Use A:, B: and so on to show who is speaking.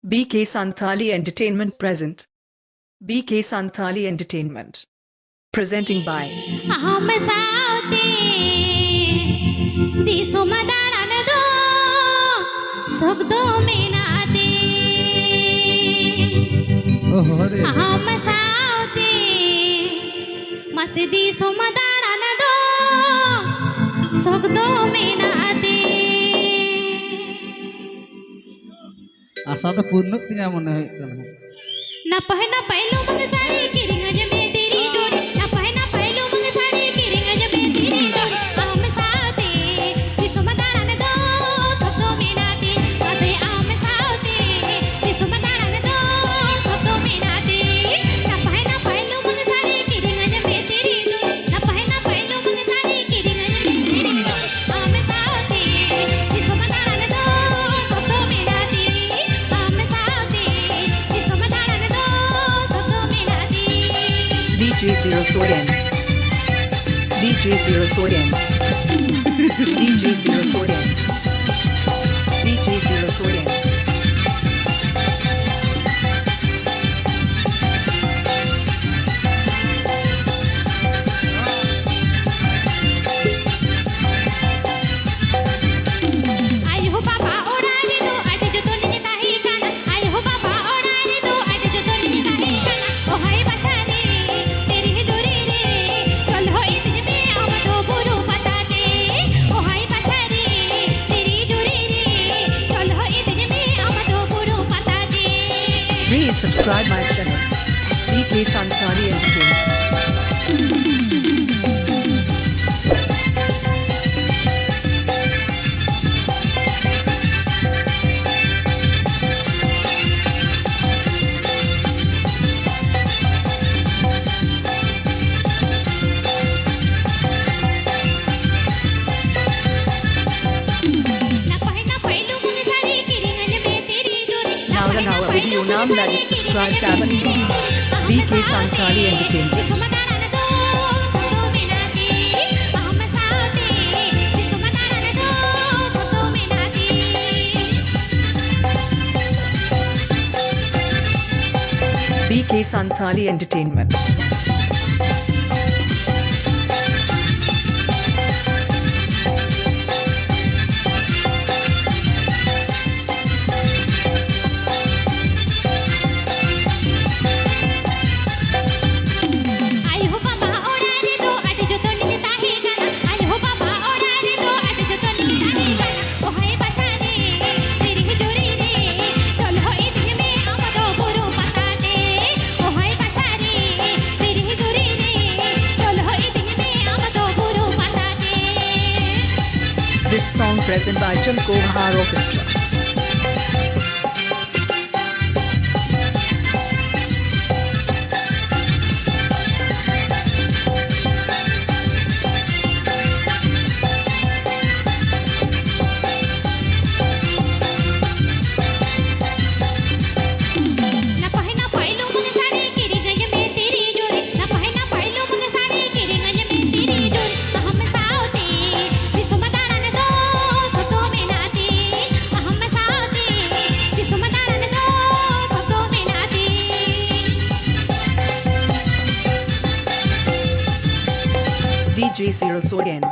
A: BK Santhali Entertainment present. BK Santhali Entertainment. Presenting by
B: हम सावते दिसो मदाळान दो सगदो मेनाते हम सावते मसे दिसो मदाळान दो सगदो मेनाते
C: asa tuh punuk tuh nyamun
B: नपह नपहलो मंग साड़ी किरिंग जमे तेरी डोरी नपह नपहलो मंग साड़ी किरिंग जमे तेरी डोरी हम सावते दिसो मदाळान दो सगदो मेनाते असे हम सावते दिसो मदाळान दो सगदो मेनाते नपह नपहलो मंग साड़ी किरिंग जमे तेरी डोरी नपह नपहलो मंग साड़ी किरिंग जमे तेरी डोरी हम सावते दिसो मदाळान दो सगदो मेनाते हम सावते दिसो मदाळान दो सगदो मेनाते
A: DJ Zero Soren. DJ Zero Soren. DJ Zero Soren. DJ Zero Soren.
B: आई हो बाबा ओडारी दो आटे जो तोनी काही काना आई हो बाबा ओडारी दो आटे जो तोनी काही काना ओ हाय बसारे तेरी ही डोरी रे चल हो इतने में हम तो बुरु बताते ओ हाय बसारे तेरी डोरी रे चल हो इतने में हम तो बुरु बताते
A: Please subscribe my channel. BK Santhali Entertainment.
B: नपह नपहलो मंग साड़ी किरिंग जमे तेरी डोरी
A: Now video naam like subscribe channel BK Santhali Entertainment.
B: दिसो मदाळान दो सगदो मेनाते हम सावते दिसो मदाळान दो सगदो मेनाते
A: BK Santhali Entertainment.
B: आई हो बाबा ओडारी दो आटे जो तोनी काही काना आई हो बाबा ओडारी दो आटे जो तोनी काही काना ओ हाय बसारे तेरी ही डोरी रे चल हो इतने में हम तो बुरु बताते ओ हाय बसारे तेरी ही डोरी रे चल हो इतने में हम तो बुरु बताते
A: This song present by Chamko Bahar Orchestra.
B: नपह नपहलो मंग साड़ी किरिंग जमे तेरी डोरी नपह नपहलो मंग साड़ी किरिंग जमे तेरी डोरी हम सावते दिसो मदाळान दो सगदो मेनाते हम सावते दिसो मदाळान दो सगदो मेनाते
A: DJ Zero Soren.